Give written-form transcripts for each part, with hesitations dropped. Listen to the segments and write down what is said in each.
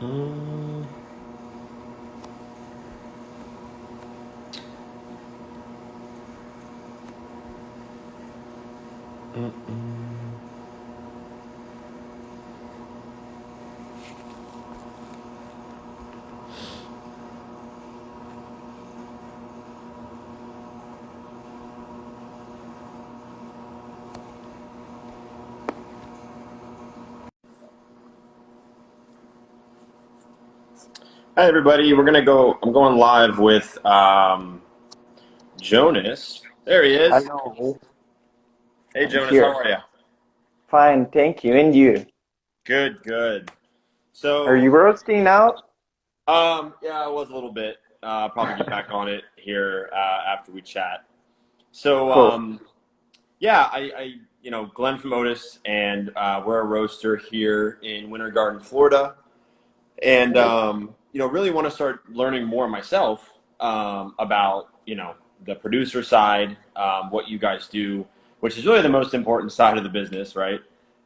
Um, Hi everybody, we're gonna go. I'm going live with Jonas. There he is. Hello, Hey I'm Jonas, how here. are you? Fine, thank you. And you? Good, good. Are you So, roasting now? yeah, I was a little bit. Probably get back on it here after we chat. So, Cool. yeah, Glenn from Otus, and we're a roaster here in Winter Garden, Florida, and really want to start learning more myself about the producer side, what you guys do, which is really the most important side of the business, right?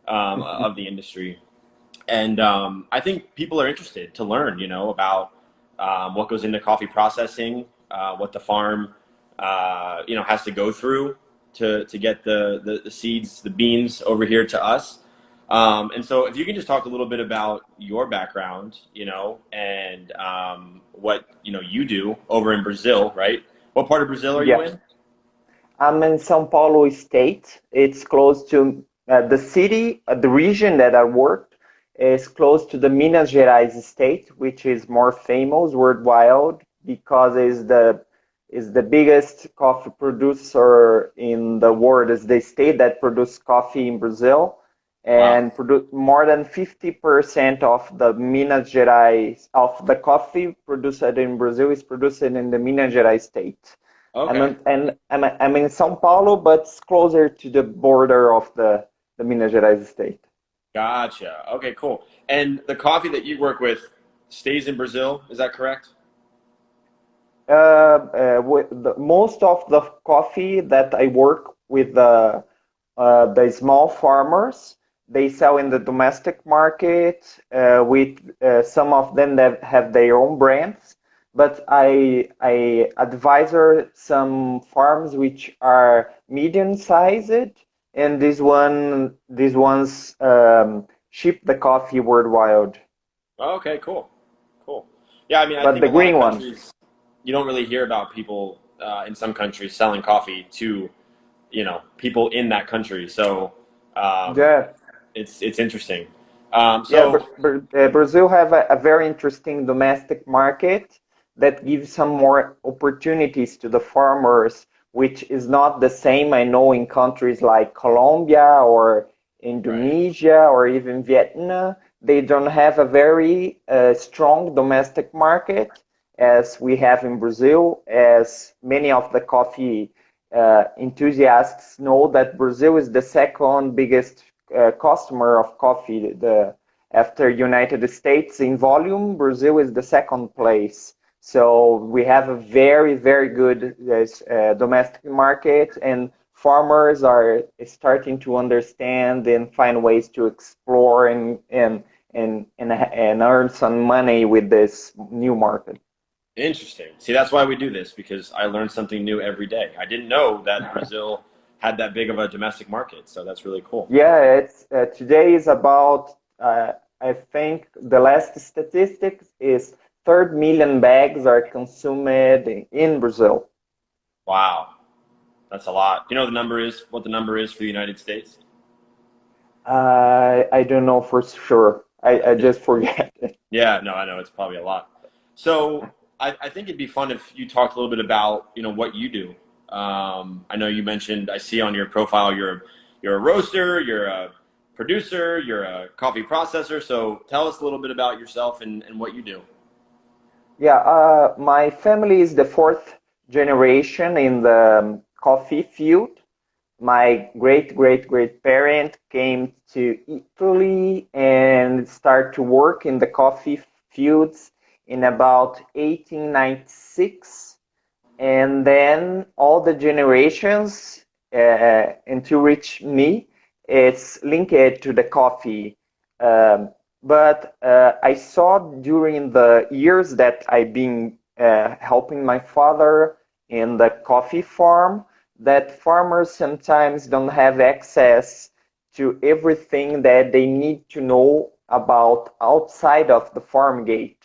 Of the industry, and I think people are interested to learn, about what goes into coffee processing, what the farm, has to go through to get the seeds, the beans over here to us. And so, if you can just talk a little bit about your background, and what you do over in Brazil, right? What part of Brazil are you Yeah, in? I'm in São Paulo state. It's close to the city, the region that I worked is close to the Minas Gerais state, which is more famous worldwide because it's the biggest coffee producer in the world. It's the state that produces coffee in Brazil Wow. and produce more than 50% of the Minas Gerais of the coffee produced in Brazil is produced in the Minas Gerais state. Okay. I'm in São Paulo, but it's closer to the border of the Minas Gerais state. Gotcha. Okay, cool. And the coffee that you work with stays in Brazil, is that correct? Most of the coffee that I work with the small farmers, they sell in the domestic market with some of them that have their own brands. But I advise some farms which are medium sized, and these ones ship the coffee worldwide. Okay, cool. Cool. Yeah, I mean, I But think the a lot of green one, countries, you don't really hear about people in some countries selling coffee to, people in that country. So um, yeah. it's interesting. Yeah, So Brazil have a very interesting domestic market that gives some more opportunities to the farmers, which is not the same, I know, in countries like Colombia or right, Indonesia or even Vietnam. They don't have a very strong domestic market as we have in Brazil, as many of the coffee enthusiasts know that Brazil is the second biggest customer of coffee. After United States in volume, Brazil is the second place. So we have a very, very good domestic market, and farmers are starting to understand and find ways to explore and earn some money with this new market. interesting. See, that's why we do this because I learn something new every day. I didn't know that Brazil had that big of a domestic market, so that's really cool. Yeah, it's today is about I think the last statistics is 3 million bags are consumed in Brazil. Wow, that's a lot. You know what the number is for the United States? I don't know for sure. I just forget. Yeah, no, I know it's probably a lot. So I think it'd be fun if you talked a little bit about what you do. I know you mentioned I see on your profile you're a roaster, you're a producer, you're a coffee processor. So tell us a little bit about yourself and what you do. Yeah, my family is the fourth generation in the coffee field. My great great great parent came to Italy and started to work in the coffee fields in about 1896, and then all the generations until reach me, it's linked to the coffee. but I saw during the years that I've been helping my father in the coffee farm that farmers sometimes don't have access to everything that they need to know about outside of the farm gate.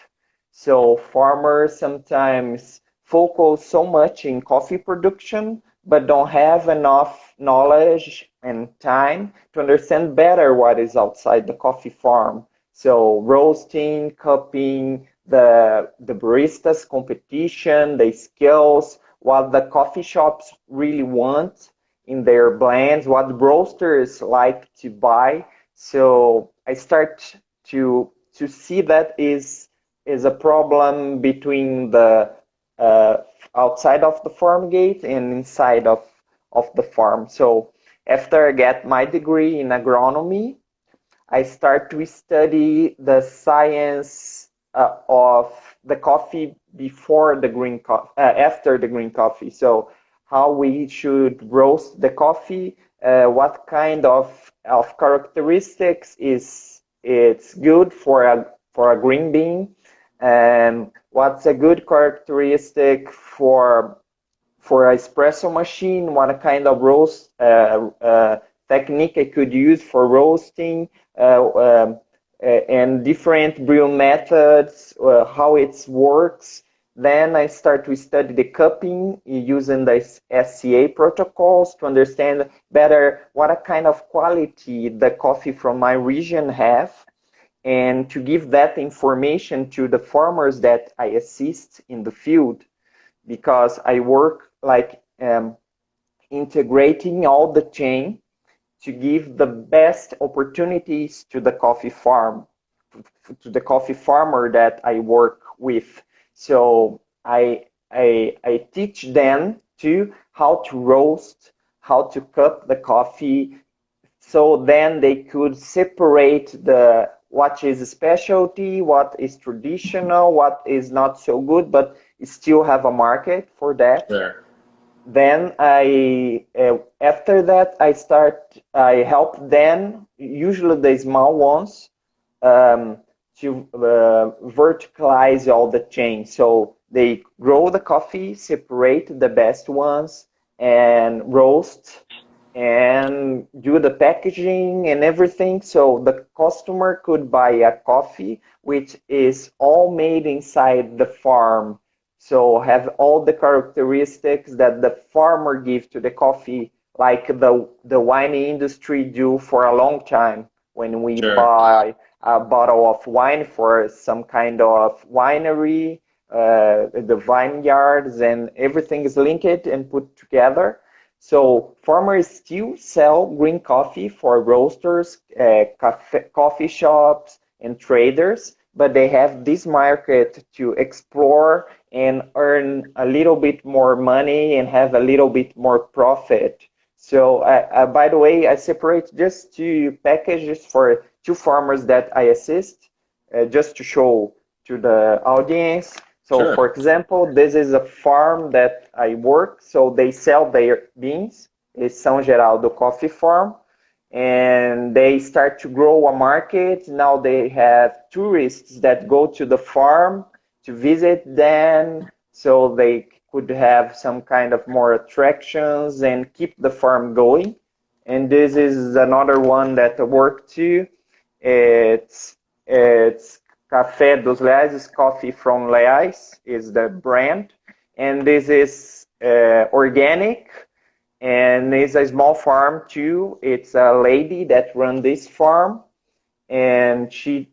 So farmers sometimes focus so much in coffee production, but don't have enough knowledge and time to understand better what is outside the coffee farm. So roasting, cupping, the baristas competition, the skills, what the coffee shops really want in their blends, what roasters like to buy. So I start to see that is a problem between the uh, outside of the farm gate and inside of the farm. So after I get my degree in agronomy, I start to study the science of the coffee before the green coffee, after the green coffee. So how we should roast the coffee, what kind of characteristics is it's good for a green bean, and what's a good characteristic for an espresso machine, what kind of roast technique I could use for roasting, and different brew methods, how it works. Then I start to study the cupping using the SCA protocols to understand better what kind of quality the coffee from my region have, and to give that information to the farmers that I assist in the field, because I work like integrating all the chain to give the best opportunities to the coffee farm, to the coffee farmer that I work with. So I teach them to how to roast, how to cut the coffee, so then they could separate the what is a specialty, what is traditional, what is not so good, but still have a market for that. Sure. Then after that, I help them, usually the small ones, um, to verticalize all the chain. So they grow the coffee, separate the best ones, and roast and do the packaging and everything. So the customer could buy a coffee which is all made inside the farm. So have all the characteristics that the farmer give to the coffee, like the wine industry do for a long time. When we Sure. buy a bottle of wine for some kind of winery, the vineyards and everything is linked and put together. So farmers still sell green coffee for roasters, coffee shops, and traders, but they have this market to explore and earn a little bit more money and have a little bit more profit. So, by the way, I separate just two packages for two farmers that I assist, just to show to the audience. So, Sure. for example, this is a farm that I work. So they sell their beans. It's São Geraldo Coffee Farm, and they start to grow a market. Now they have tourists that go to the farm to visit them, so they could have some kind of more attractions and keep the farm going. And this is another one that I work too. It's Café dos Leais, coffee from Leais is the brand, and this is organic, and it's a small farm too. It's a lady that runs this farm, and she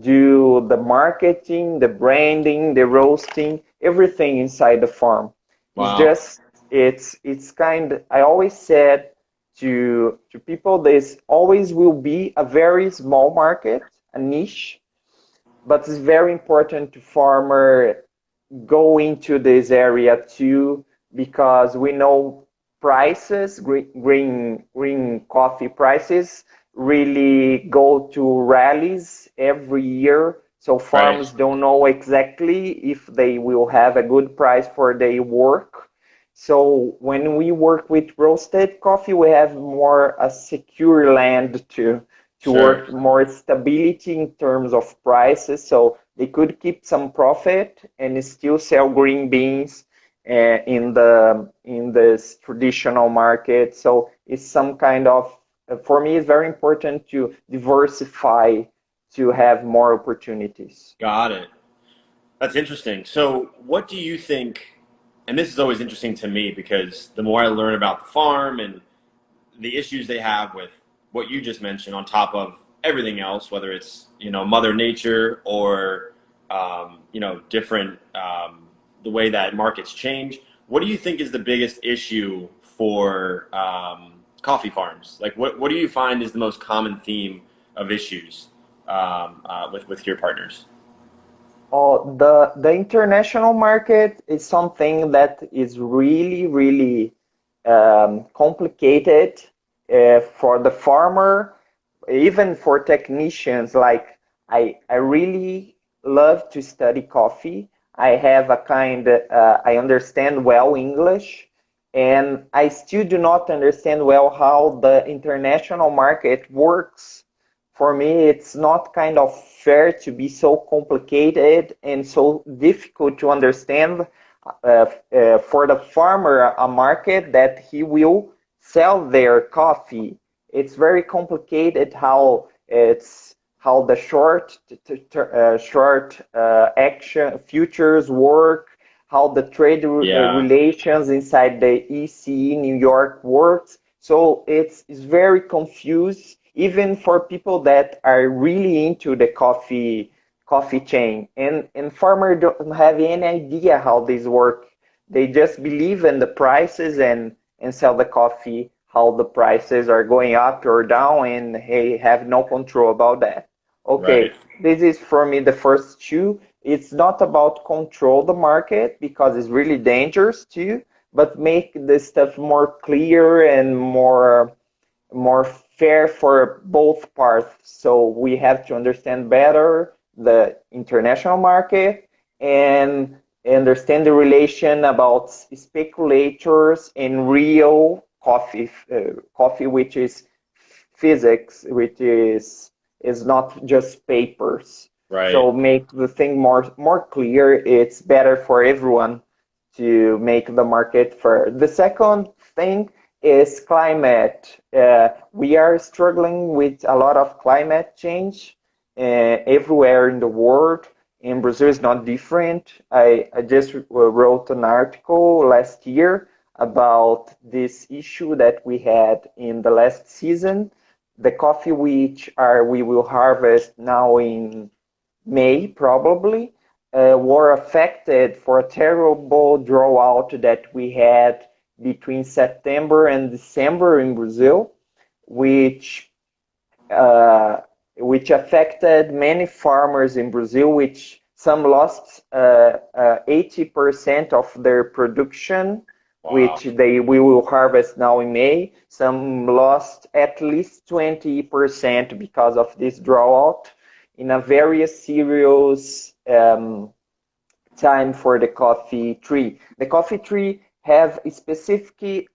do the marketing, the branding, the roasting, everything inside the farm. It's Wow. just it's kind. I always said to people, this always will be a very small market, a niche, but it's very important to farmer go into this area too, because we know prices, green coffee prices really go to rallies every year. So Right. farmers don't know exactly if they will have a good price for their work. So when we work with roasted coffee, we have more a secure land toward Sure. more stability in terms of prices, so they could keep some profit and still sell green beans in this traditional market. So it's some kind of, for me, it's very important to diversify to have more opportunities. Got it. That's interesting. So, what do you think? And this is always interesting to me because the more I learn about the farm and the issues they have with what you just mentioned, on top of everything else, whether it's Mother Nature or different the way that markets change. What do you think is the biggest issue for coffee farms? Like, what do you find is the most common theme of issues with your partners? Oh, the international market is something that is really, really complicated for the farmer, even for technicians. Like I really love to study coffee. I have a I understand well English, and I still do not understand well how the international market works. For me, it's not kind of fair to be so complicated and so difficult to understand for the farmer a market that he will sell their coffee. It's very complicated how the short action futures work, how the trade Yeah, relations inside the ECE New York works. So it's very confused even for people that are really into the coffee chain, and farmers don't have any idea how this work. They just believe in the prices and sell the coffee how the prices are going up or down, and they have no control about that. right, Okay, this is for me the first two. It's not about control the market because it's really dangerous too, but make the stuff more clear and more fair for both parts. So we have to understand better the international market and understand the relation about speculators and real coffee which is physics, which is not just papers. right. So make the thing more clear. It's better for everyone to make the market fair. The second thing is climate. We are struggling with a lot of climate change everywhere in the world. In Brazil, is not different. I just wrote an article last year about this issue that we had in the last season. The coffee which we will harvest now in May probably were affected for a terrible drought that we had between September and December in Brazil, which uh, which affected many farmers in Brazil, which some lost 80% of their production, Wow. which we will harvest now in May. Some lost at least 20% because of this drought in a very serious time for the coffee tree. The coffee tree have a specific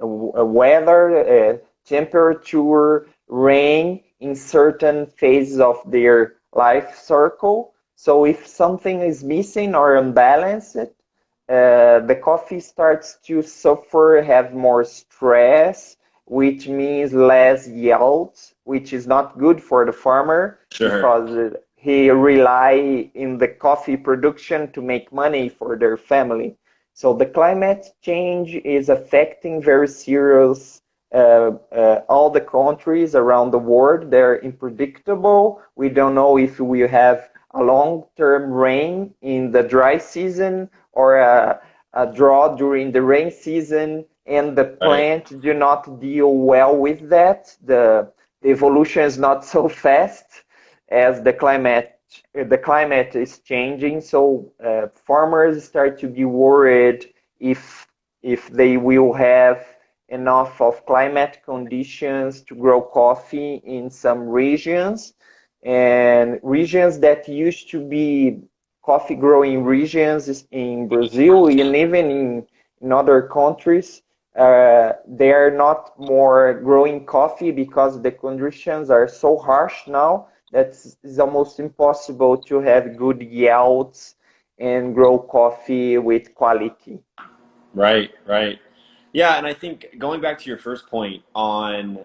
weather, temperature, rain in certain phases of their life circle. So if something is missing or unbalanced, the coffee starts to suffer, have more stress, which means less yield, which is not good for the farmer Sure. because he rely in the coffee production to make money for their family. So the climate change is affecting very serious all the countries around the world. They're unpredictable. We don't know if we have a long-term rain in the dry season or a drought during the rain season, and the Right. plant do not deal well with that. The evolution is not so fast as the climate is changing. So farmers start to be worried if they will have enough of climate conditions to grow coffee in some regions, and regions that used to be coffee growing regions in Brazil and even in other countries they are not more growing coffee because the conditions are so harsh now that it's almost impossible to have good yields and grow coffee with quality. Right, right. Yeah, and I think going back to your first point on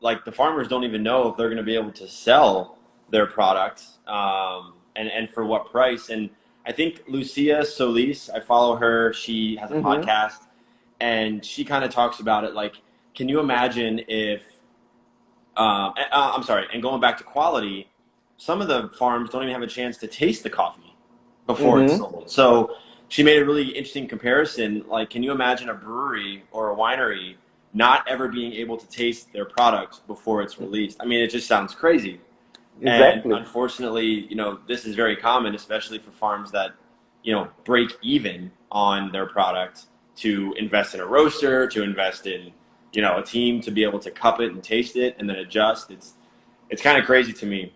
like the farmers don't even know if they're going to be able to sell their products and for what price. And I think Lucia Solis, I follow her. She has a Mm-hmm. podcast and she kind of talks about it. Like, can you imagine if, I'm sorry, and going back to quality, some of the farms don't even have a chance to taste the coffee before it's Mm-hmm. sold. So she made a really interesting comparison. Like, can you imagine a brewery or a winery not ever being able to taste their product before it's released? I mean, it just sounds crazy. And Exactly. unfortunately, this is very common, especially for farms that, break even on their product to invest in a roaster, to invest in, a team to be able to cup it and taste it and then adjust. It's kind of crazy to me.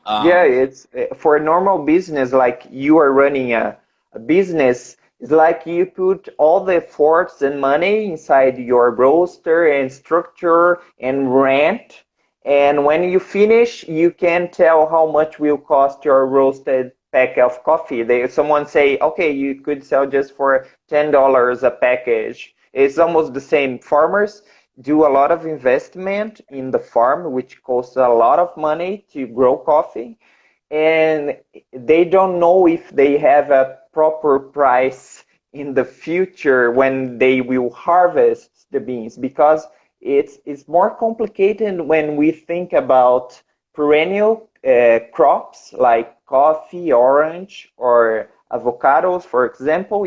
Yeah, Um, it's for a normal business, like you are running a business, it's like you put all the efforts and money inside your roster and structure and rent. And when you finish, you can tell how much will cost your roasted pack of coffee. Someone say, okay, you could sell just for $10 a package. It's almost the same. Farmers do a lot of investment in the farm, which costs a lot of money to grow coffee, and they don't know if they have a proper price in the future when they will harvest the beans, because it's more complicated when we think about perennial crops like coffee, orange, or avocados, for example.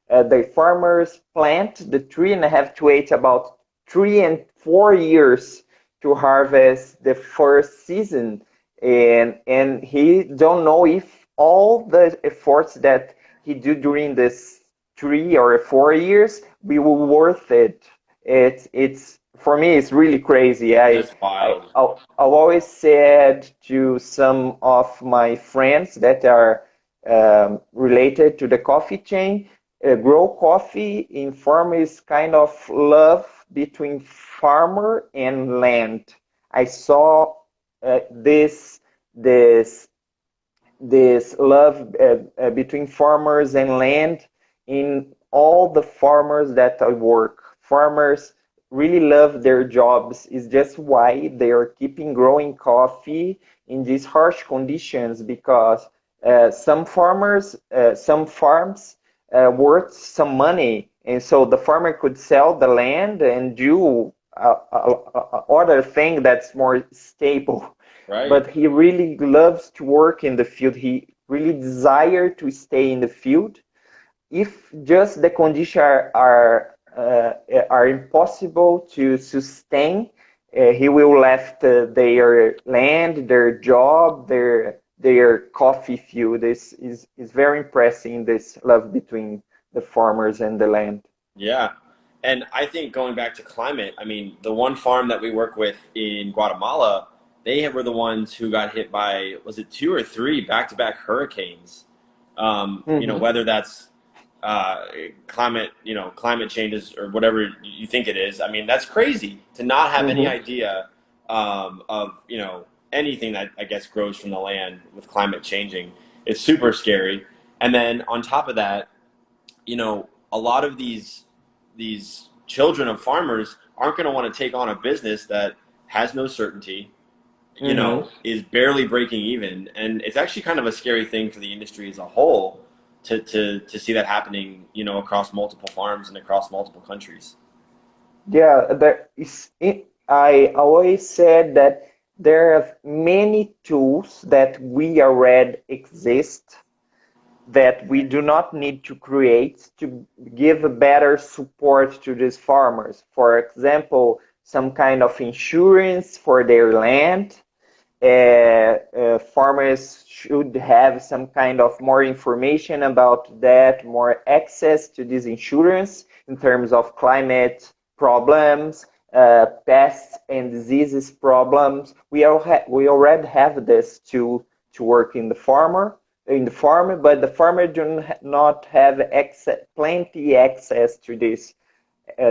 The farmers plant the tree and have to wait about 3 and 4 years to harvest the first season, and he don't know if all the efforts that he do during this 3 or 4 years will worth it. It's for me it's really crazy. that's wild. I've always said to some of my friends that are related to the coffee chain, grow coffee in farm is kind of love between farmer and land. I saw this this this love between farmers and land in all the farmers that I work. Farmers really love their jobs. It's just why they are keeping growing coffee in these harsh conditions, because some farms worth some money, and so the farmer could sell the land and do other thing that's more stable. Right. But he really loves to work in the field. He really desires to stay in the field. If just the conditions are impossible to sustain, he will left their land, their job, their coffee field. This is very impressive. This love between the farmers and the land. Yeah. And I think going back to climate, I mean, the one farm that we work with in Guatemala, they were the ones who got hit by, was it two or three back-to-back hurricanes? Hmm. Whether that's climate, climate changes or whatever you think it is. I mean, that's crazy to not have any Hmm. idea of, anything that I guess grows from the land with climate changing. It's super scary. And then on top of that, a lot of these children of farmers aren't going to want to take on a business that has no certainty, Hmm. is barely breaking even, and it's actually kind of a scary thing for the industry as a whole to see that happening, across multiple farms and across multiple countries. Yeah, I always said that there are many tools that we already exist that we do not need to create to give a better support to these farmers. For example, some kind of insurance for their land. Farmers should have some kind of more information about that, more access to this insurance in terms of climate problems, pests and diseases problems. We already have this to work in the farm, but the farmer do not have plenty access to this.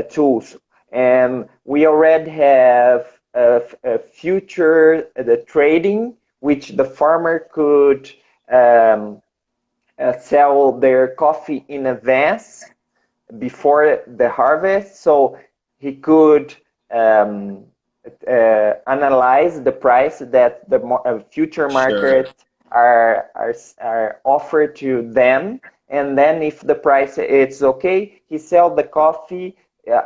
tools. And we already have a future the trading, which the farmer could um, sell their coffee in advance before the harvest, so he could um, analyze the price that the future Sure. market are offered to them, and then if the price is okay, he sell the coffee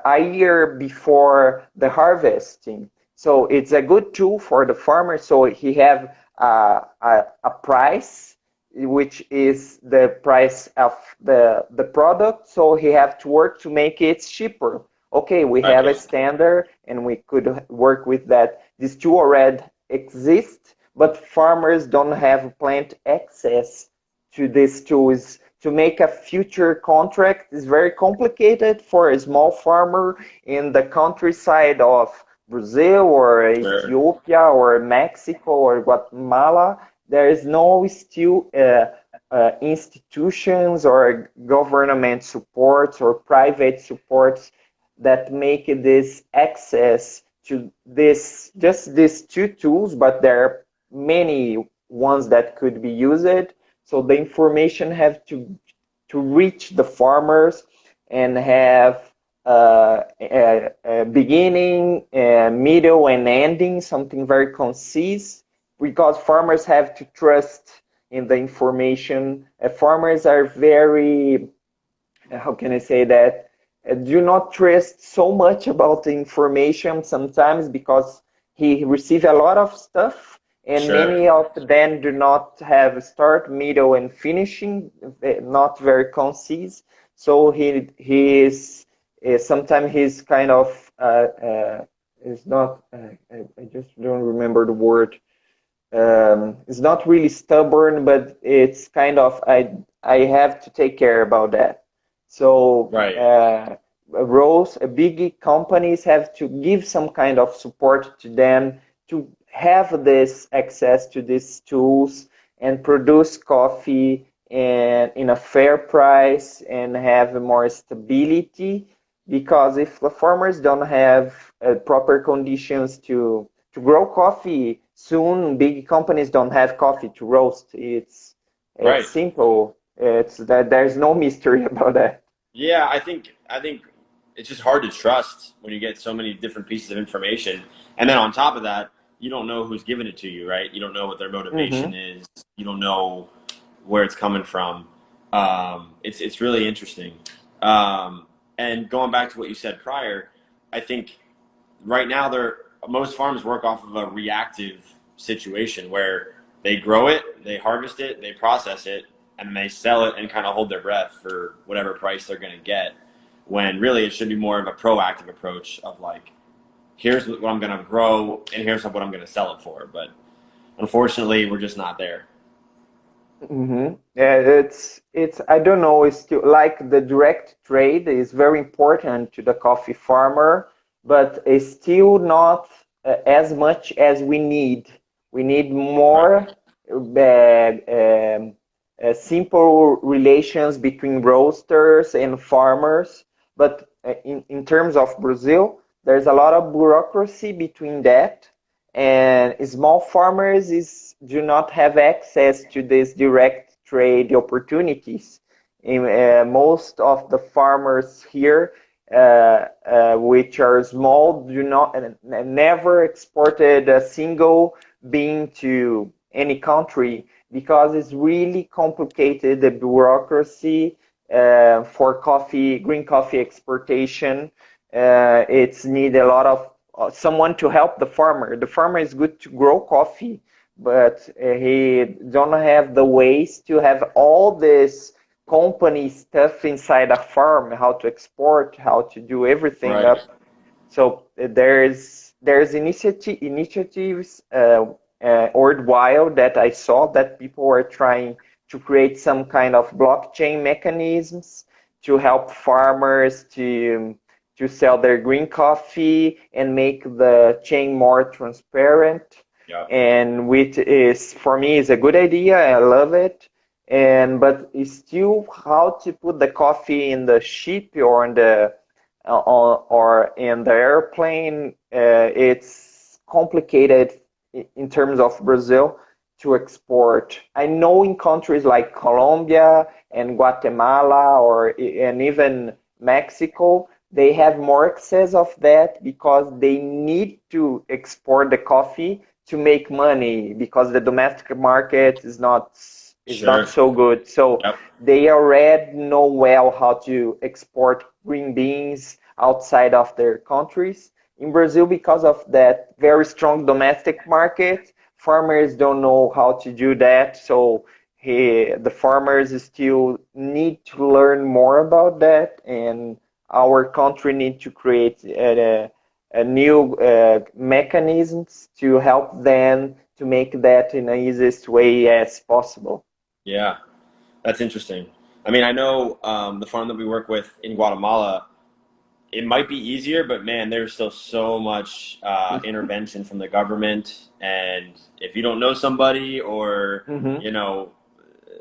a year before the harvesting. So it's a good tool for the farmer. So he have a price which is the price of the product, so he have to work to make it cheaper. Okay, we have a Right. standard and we could work with that. These two already exist, but farmers don't have plant access to these tools. To make a future contract is very complicated for a small farmer in the countryside of Brazil or Sure. Ethiopia or Mexico or Guatemala. There is no still institutions or government supports or private supports that make this access to this just these two tools, but there are many ones that could be used. So the information have to reach the farmers and have a beginning, a middle, and ending, something very concise, because farmers have to trust in the information. Farmers are very, how can I say that, do not trust so much about the information sometimes because he receives a lot of stuff and Sure. many of them do not have start, middle, and finishing, not very concise. So he is sometimes he's kind of is not. I just don't remember the word. It's not really stubborn, but it's kind of I have to take care about that. So Right. roles, big companies have to give some kind of support to them to have this access to these tools and produce coffee and in a fair price and have more stability. Because if the farmers don't have proper conditions to grow coffee, soon big companies don't have coffee to roast. It's Right. simple. It's that there's no mystery about that. Yeah, I think it's just hard to trust when you get so many different pieces of information, and then on top of that, you don't know who's giving it to you, right? You don't know what their motivation Mm-hmm. is. You don't know where it's coming from. It's really interesting. And going back to what you said prior, I think right now they're most farms work off of a reactive situation where they grow it, they harvest it, they process it, and they sell it and kind of hold their breath for whatever price they're going to get. When really it should be more of a proactive approach of like, here's what I'm going to grow and here's what I'm going to sell it for. But unfortunately, we're just not there. Mm-hmm. Yeah, it's I don't know, it's still like the direct trade is very important to the coffee farmer, but it's still not as much as we need. We need more Right. simple relations between roasters and farmers. But in terms of Brazil, there's a lot of bureaucracy between that and small farmers do not have access to these direct trade opportunities. Most of the farmers here, which are small, do not never exported a single bean to any country because it's really complicated the bureaucracy for coffee, green coffee exportation. It's need a lot of someone to help the farmer. The farmer is good to grow coffee, but he don't have the ways to have all this company stuff inside a farm, how to export, how to do everything Right. up. So there's initiatives worldwide that I saw that people are trying to create some kind of blockchain mechanisms to help farmers to sell their green coffee and make the chain more transparent. Yeah. And which is for me is a good idea. I love it. And but it's still how to put the coffee in the ship or in the or in the airplane. It's complicated in terms of Brazil to export. I know in countries like Colombia and Guatemala and even Mexico, they have more access of that because they need to export the coffee to make money because the domestic market is not Sure. so good. So Yep. they already know well how to export green beans outside of their countries. In Brazil, because of that very strong domestic market, farmers don't know how to do that. So the farmers still need to learn more about that, and our country need to create a new mechanisms to help them to make that in the easiest way as possible. Yeah, that's interesting. I mean, I know the farm that we work with in Guatemala, it might be easier, but man, there's still so much intervention from the government. And if you don't know somebody or, Hmm. you know,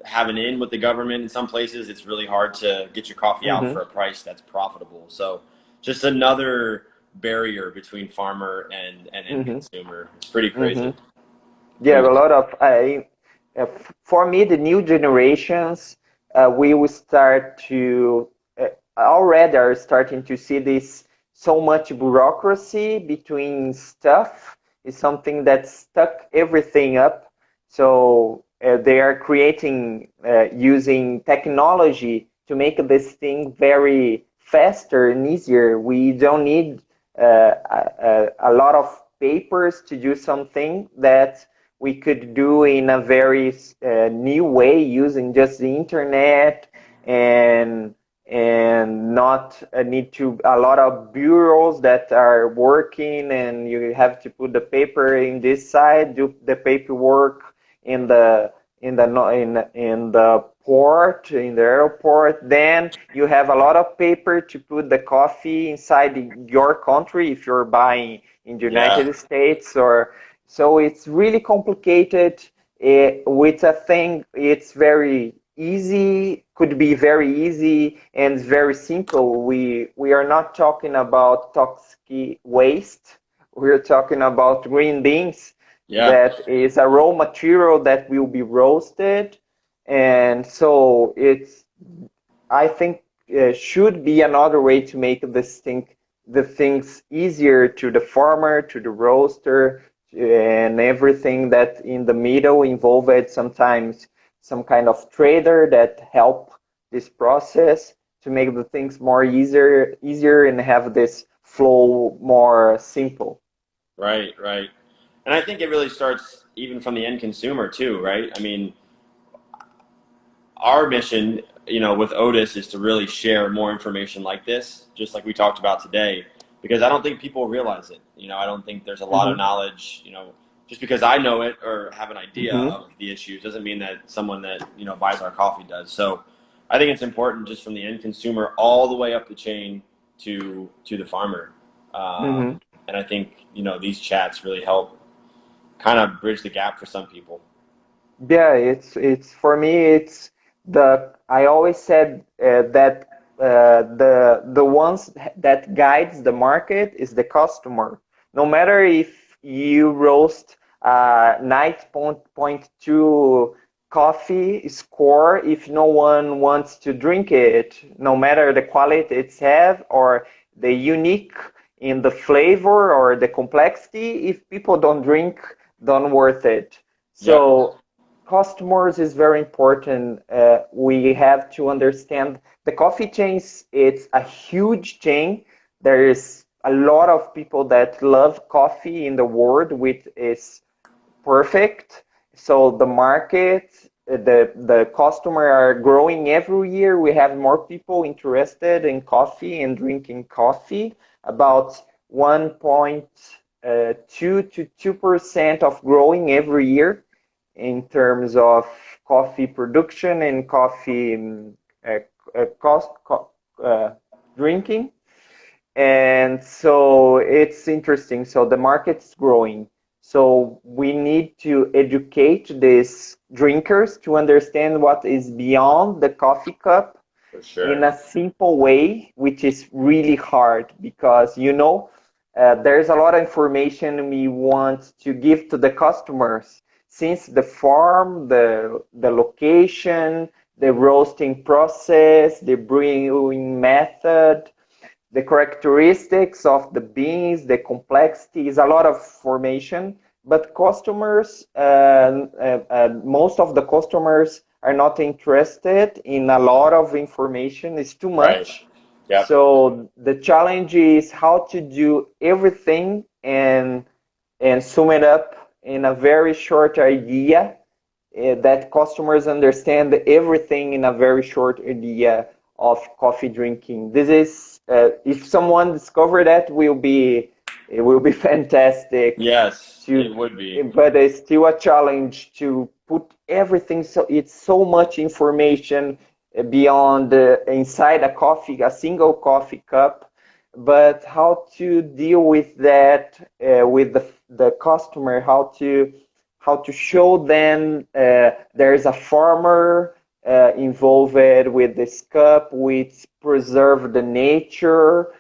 have an in with the government in some places, it's really hard to get your coffee out Hmm. for a price that's profitable. So just another barrier between farmer and end Hmm. consumer. It's pretty Hmm. crazy. Yeah, Pretty a lot of for me, the new generations, we will start to already are starting to see this so much bureaucracy between stuff is something that stuck everything up. So they are creating using technology to make this thing very faster and easier. We don't need a lot of papers to do something that we could do in a very new way using just the internet and not need to a lot of bureaus that are working, and you have to put the paper in this side, do the paperwork in the port, in the airport. Then you have a lot of paper to put the coffee inside your country if you're buying in the Yeah. United States. Or so it's really complicated. With a thing, it's very easy, could be very easy and very simple. We are not talking about toxic waste. We're talking about green beans Yeah. that is a raw material that will be roasted. And so it's, I think, should be another way to make the things easier to the farmer, to the roaster, and everything that in the middle involved, sometimes some kind of trader that help this process to make the things more easier and have this flow more simple. Right, right. And I think it really starts even from the end consumer too, right? I mean, our mission, with Otis is to really share more information like this, just like we talked about today, because I don't think people realize it. I don't think there's a lot of Hmm. knowledge, just because I know it or have an idea Hmm. of the issues doesn't mean that someone that, buys our coffee does. So I think it's important just from the end consumer all the way up the chain to the farmer. Hmm. And I think, these chats really help kind of bridge the gap for some people. Yeah, it's for me. It's the I always said that the ones that guides the market is the customer. No matter if you roast 9.2 coffee score, if no one wants to drink it, no matter the quality it's have or the unique in the flavor or the complexity, if people don't drink, don't worth it. Yep. So customers is very important. We have to understand the coffee chains. It's a huge chain. There is a lot of people that love coffee in the world, which is perfect. So the market, the customer are growing every year. We have more people interested in coffee and drinking coffee. About 1.2 to 2% of growing every year in terms of coffee production and coffee uh, cost drinking. And so it's interesting. So the market's growing. So we need to educate these drinkers to understand what is beyond the coffee cup. For in sure. a simple way, which is really hard because there's a lot of information we want to give to the customers since the farm, the location, the roasting process, the brewing method, the characteristics of the beans, the complexity is a lot of formation, but most of the customers are not interested in a lot of information. It's too Right. much. Yep. So the challenge is how to do everything and sum it up in a very short idea that customers understand everything in a very short idea of coffee drinking. This is if someone discover that it will be fantastic Yes, to, it would be. but it's still a challenge to put everything. So it's so much information beyond inside a single coffee cup, but how to deal with that with the customer, how to show them there's a farmer involved with this cup, which preserve the nature,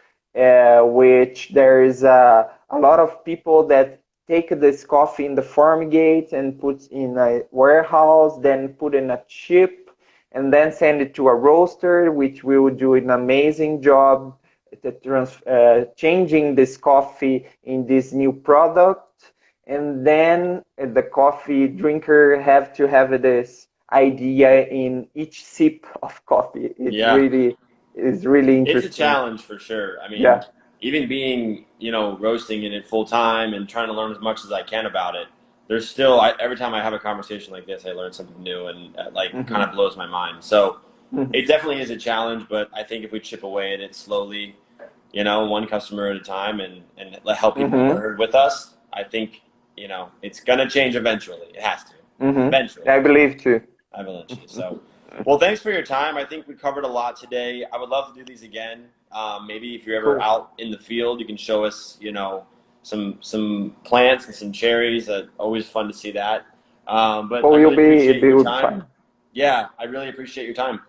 which there is a lot of people that take this coffee in the farm gate and put in a warehouse, then put in a ship, and then send it to a roaster, which will do an amazing job changing this coffee in this new product. And then the coffee drinker have to have this idea in each sip of coffee. Yeah. It's really It's a interesting. challenge for sure. I mean, Yeah. even being, roasting in it full time and trying to learn as much as I can about it, there's still, every time I have a conversation like this, I learn something new and like kind Hmm. of blows my mind. So Hmm. it definitely is a challenge, but I think if we chip away at it slowly, one customer at a time and help people Hmm. learn with us, I think, it's going to change eventually. It has to. Hmm. Eventually. I believe too. Eventually. So, well, thanks for your time. I think we covered a lot today. I would love to do these again. Maybe if you're ever Cool. out in the field, you can show us, some plants and some cherries. Always fun to see that. But I Oh, really it appreciate your will be time. fine. Yeah, I really appreciate your time.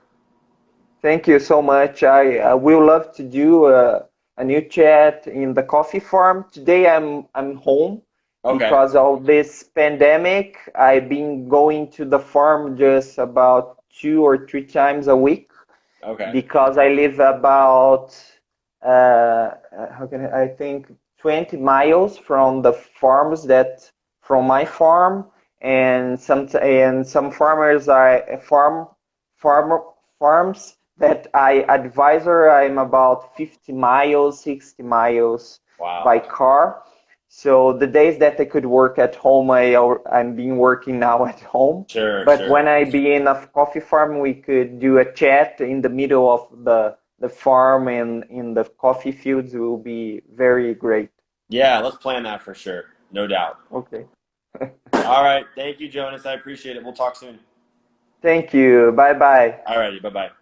Thank you so much. I will love to do a new chat in the coffee farm. Today I'm home Okay. because of this pandemic. I've been going to the farm just about 2 or 3 times a week Okay. because I live about I think 20 miles from the farms that from my farm, and some farmers are farm farms that I advisor. I'm about 50 miles, 60 miles Wow. by car. So the days that I could work at home, I'm been working now at home. Sure, But when sure. I be in a coffee farm, we could do a chat in the middle of the farm and in the coffee fields. Will be very great. Yeah, let's plan that for sure. No doubt. Okay. All right. Thank you, Jonas. I appreciate it. We'll talk soon. Thank you. Bye bye. All righty. Bye bye.